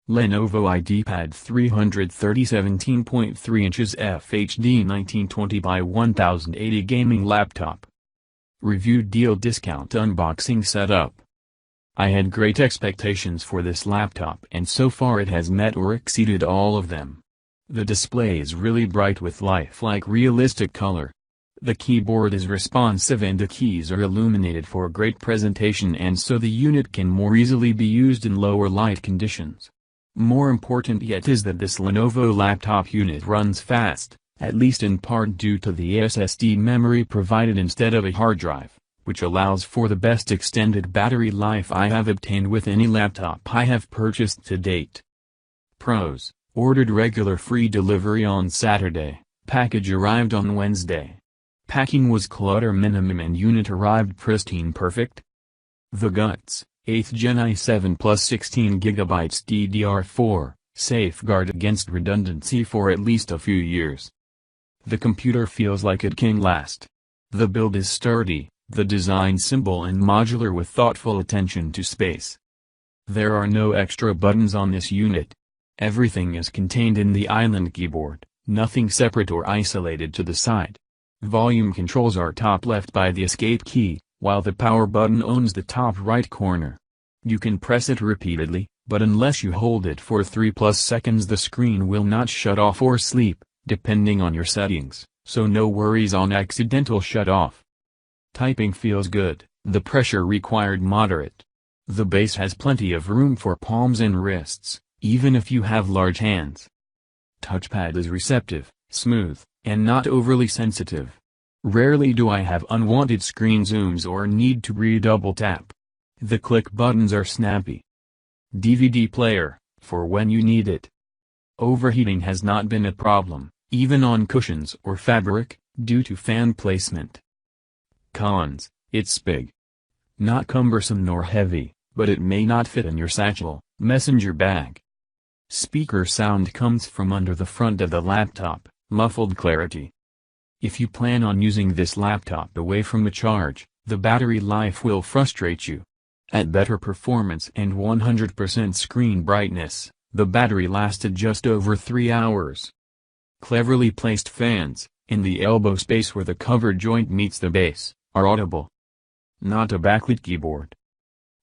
Lenovo Ideapad 330 17.3 inches FHD 1920 by 1080 gaming laptop. Review deal discount unboxing setup. I had great expectations for this laptop and so far it has met or exceeded all of them. The display is really bright with lifelike realistic color. The keyboard is responsive and the keys are illuminated for great presentation and so the unit can more easily be used in lower light conditions. More important yet is that this Lenovo laptop unit runs fast, at least in part due to the SSD memory provided instead of a hard drive, which allows for the best extended battery life I have obtained with any laptop I have purchased to date. Pros: ordered regular free delivery on Saturday, package arrived on Wednesday. Packing was clutter minimum and unit arrived pristine perfect. The guts: 8th Gen i7 plus 16GB DDR4, safeguard against redundancy for at least a few years. The computer feels like it can last. The build is sturdy, the design simple and modular with thoughtful attention to space. There are no extra buttons on this unit. Everything is contained in the island keyboard, nothing separate or isolated to the side. Volume controls are top left by the escape key, while the power button owns the top right corner. You can press it repeatedly, but unless you hold it for 3+ seconds the screen will not shut off or sleep, depending on your settings, so no worries on accidental shut off. Typing feels good, the pressure required moderate. The base has plenty of room for palms and wrists, even if you have large hands. Touchpad is receptive, smooth, and not overly sensitive. Rarely do I have unwanted screen zooms or need to redouble tap. The click buttons are snappy. DVD player, for when you need it. Overheating has not been a problem, even on cushions or fabric, due to fan placement. Cons: it's big. Not cumbersome nor heavy, but it may not fit in your satchel, messenger bag. Speaker sound comes from under the front of the laptop, muffled clarity. If you plan on using this laptop away from the charge, the battery life will frustrate you. At better performance and 100% screen brightness, the battery lasted just over 3 hours. Cleverly placed fans, in the elbow space where the cover joint meets the base, are audible. Not a backlit keyboard.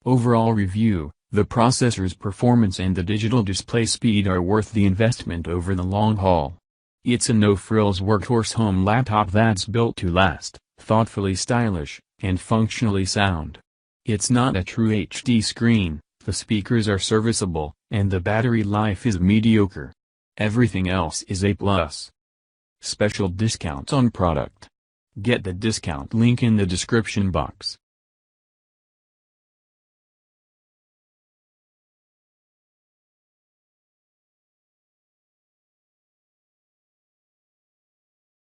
Overall review: the processor's performance and the digital display speed are worth the investment over the long haul. It's a no-frills workhorse home laptop that's built to last, thoughtfully stylish, and functionally sound. It's not a true HD screen, the speakers are serviceable, and the battery life is mediocre. Everything else is A+. Special discounts on product. Get the discount link in the description box.